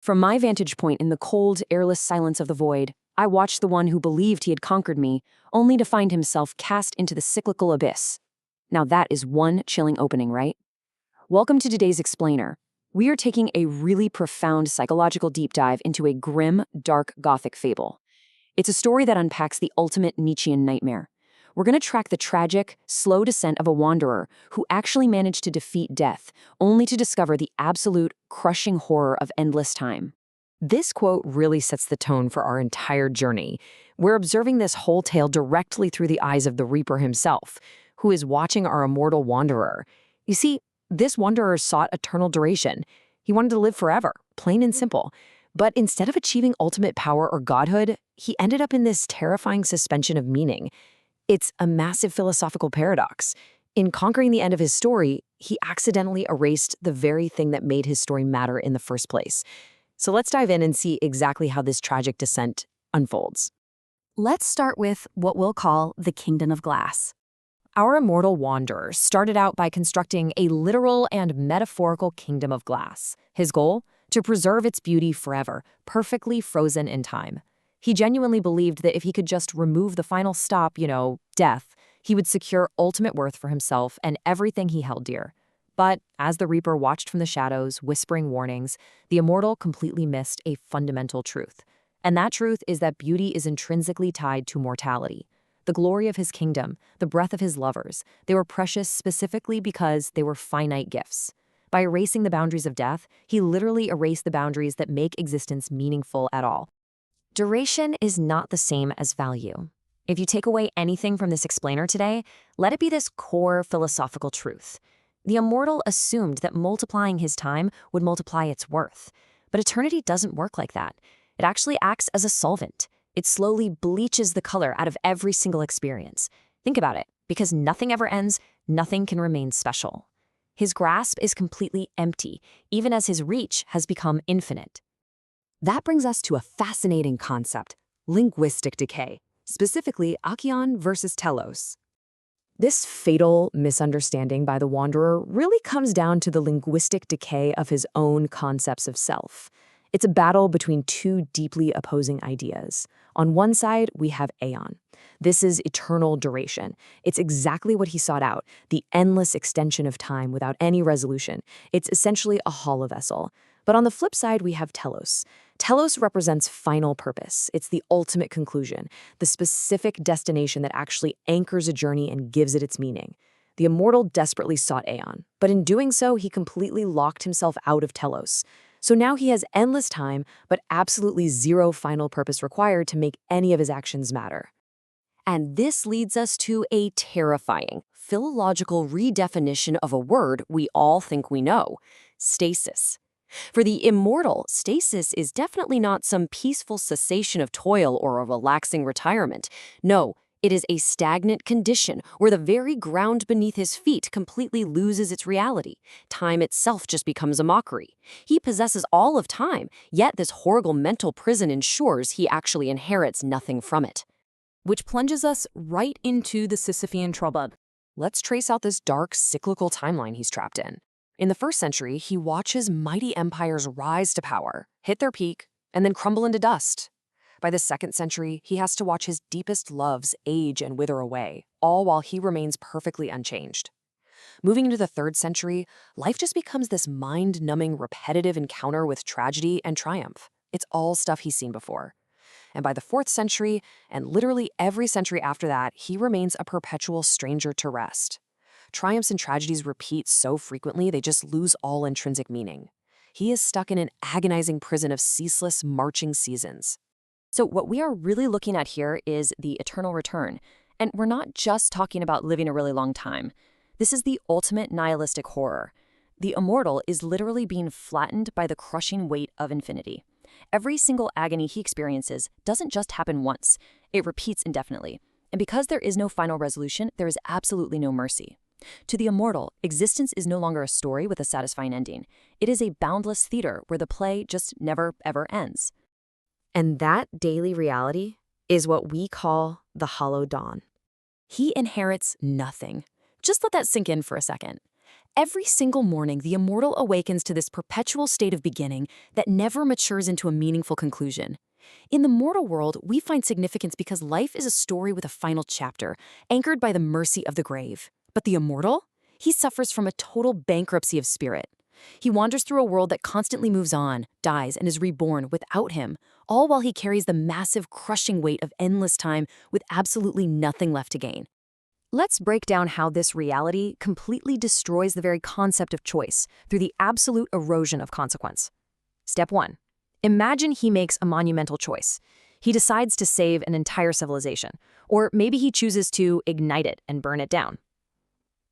From my vantage point in the cold, airless silence of the void, I watched the one who believed he had conquered me, only to find himself cast into the cyclical abyss. Now that is one chilling opening, right? Welcome to today's Explainer. We are taking a really profound psychological deep dive into a grim, dark Gothic fable. It's a story that unpacks the ultimate Nietzschean nightmare. We're going to track the tragic, slow descent of a wanderer who actually managed to defeat death, only to discover the absolute, crushing horror of endless time. This quote really sets the tone for our entire journey. We're observing this whole tale directly through the eyes of the Reaper himself, who is watching our immortal wanderer. You see, this wanderer sought eternal duration. He wanted to live forever, plain and simple. But instead of achieving ultimate power or godhood, he ended up in this terrifying suspension of meaning. It's a massive philosophical paradox. In conquering the end of his story, he accidentally erased the very thing that made his story matter in the first place. So let's dive in and see exactly how this tragic descent unfolds. Let's start with what we'll call the Kingdom of Glass. Our immortal wanderer started out by constructing a literal and metaphorical kingdom of glass. His goal? To preserve its beauty forever, perfectly frozen in time. He genuinely believed that if he could just remove the final stop, death, he would secure ultimate worth for himself and everything he held dear. But as the Reaper watched from the shadows, whispering warnings, the immortal completely missed a fundamental truth. And that truth is that beauty is intrinsically tied to mortality. The glory of his kingdom, the breath of his lovers, they were precious specifically because they were finite gifts. By erasing the boundaries of death, he literally erased the boundaries that make existence meaningful at all. Duration is not the same as value. If you take away anything from this explainer today, let it be this core philosophical truth. The immortal assumed that multiplying his time would multiply its worth. But eternity doesn't work like that. It actually acts as a solvent. It slowly bleaches the color out of every single experience. Think about it. Because nothing ever ends, nothing can remain special. His grasp is completely empty, even as his reach has become infinite. That brings us to a fascinating concept, linguistic decay, specifically Achaeon versus telos. This fatal misunderstanding by the wanderer really comes down to the linguistic decay of his own concepts of self. It's a battle between two deeply opposing ideas. On one side, we have aeon. This is eternal duration. It's exactly what he sought out, the endless extension of time without any resolution. It's essentially a hollow vessel. But on the flip side, we have telos. Telos represents final purpose. It's the ultimate conclusion, the specific destination that actually anchors a journey and gives it its meaning. The immortal desperately sought aeon, but in doing so, he completely locked himself out of telos. So now he has endless time, but absolutely zero final purpose required to make any of his actions matter. And this leads us to a terrifying, philological redefinition of a word we all think we know: stasis. For the immortal, stasis is definitely not some peaceful cessation of toil or a relaxing retirement. No, it is a stagnant condition where the very ground beneath his feet completely loses its reality. Time itself just becomes a mockery. He possesses all of time, yet this horrible mental prison ensures he actually inherits nothing from it. Which plunges us right into the Sisyphean trouble. Let's trace out this dark, cyclical timeline he's trapped in. In the 1st century, he watches mighty empires rise to power, hit their peak, and then crumble into dust. By the 2nd century, he has to watch his deepest loves age and wither away, all while he remains perfectly unchanged. Moving into the 3rd century, life just becomes this mind-numbing, repetitive encounter with tragedy and triumph. It's all stuff he's seen before. And by the 4th century, and literally every century after that, he remains a perpetual stranger to rest. Triumphs and tragedies repeat so frequently they just lose all intrinsic meaning. He is stuck in an agonizing prison of ceaseless marching seasons. So what we are really looking at here is the eternal return. And we're not just talking about living a really long time. This is the ultimate nihilistic horror. The immortal is literally being flattened by the crushing weight of infinity. Every single agony he experiences doesn't just happen once. It repeats indefinitely. And because there is no final resolution, there is absolutely no mercy. To the immortal, existence is no longer a story with a satisfying ending. It is a boundless theater where the play just never, ever ends. And that daily reality is what we call the hollow dawn. He inherits nothing. Just let that sink in for a second. Every single morning, the immortal awakens to this perpetual state of beginning that never matures into a meaningful conclusion. In the mortal world, we find significance because life is a story with a final chapter, anchored by the mercy of the grave. But the immortal? He suffers from a total bankruptcy of spirit. He wanders through a world that constantly moves on, dies, and is reborn without him, all while he carries the massive, crushing weight of endless time with absolutely nothing left to gain. Let's break down how this reality completely destroys the very concept of choice through the absolute erosion of consequence. Step 1. Imagine he makes a monumental choice. He decides to save an entire civilization, or maybe he chooses to ignite it and burn it down.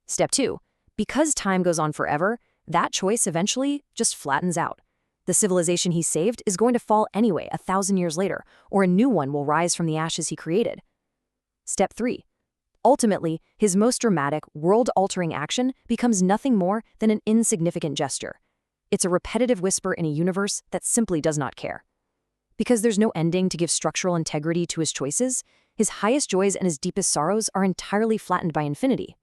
Step 2. Because time goes on forever, that choice eventually just flattens out. The civilization he saved is going to fall anyway 1,000 years later, or a new one will rise from the ashes he created. Step 3. Ultimately, his most dramatic, world-altering action becomes nothing more than an insignificant gesture. It's a repetitive whisper in a universe that simply does not care. Because there's no ending to give structural integrity to his choices, his highest joys and his deepest sorrows are entirely flattened by infinity.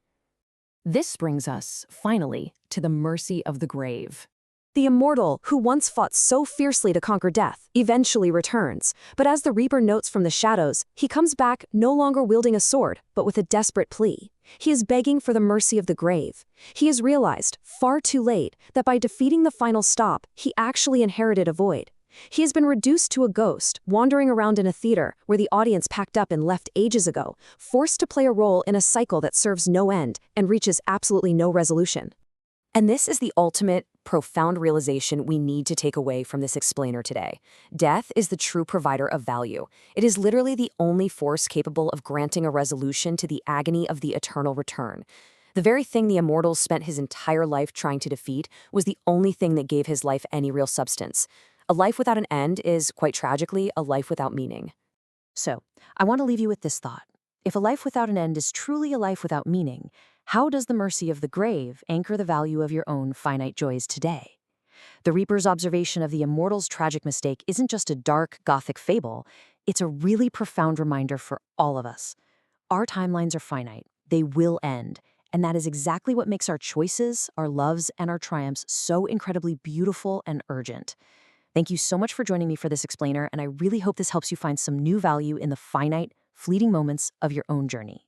This brings us, finally, to the mercy of the grave. The immortal, who once fought so fiercely to conquer death, eventually returns. But as the Reaper notes from the shadows, he comes back no longer wielding a sword, but with a desperate plea. He is begging for the mercy of the grave. He has realized, far too late, that by defeating the final stop, he actually inherited a void. He has been reduced to a ghost, wandering around in a theater where the audience packed up and left ages ago, forced to play a role in a cycle that serves no end and reaches absolutely no resolution. And this is the ultimate, profound realization we need to take away from this explainer today. Death is the true provider of value. It is literally the only force capable of granting a resolution to the agony of the eternal return. The very thing the immortal spent his entire life trying to defeat was the only thing that gave his life any real substance. A life without an end is, quite tragically, a life without meaning. So, I want to leave you with this thought. If a life without an end is truly a life without meaning, how does the mercy of the grave anchor the value of your own finite joys today? The Reaper's observation of the immortal's tragic mistake isn't just a dark, gothic fable, it's a really profound reminder for all of us. Our timelines are finite, they will end, and that is exactly what makes our choices, our loves, and our triumphs so incredibly beautiful and urgent. Thank you so much for joining me for this explainer, and I really hope this helps you find some new value in the finite, fleeting moments of your own journey.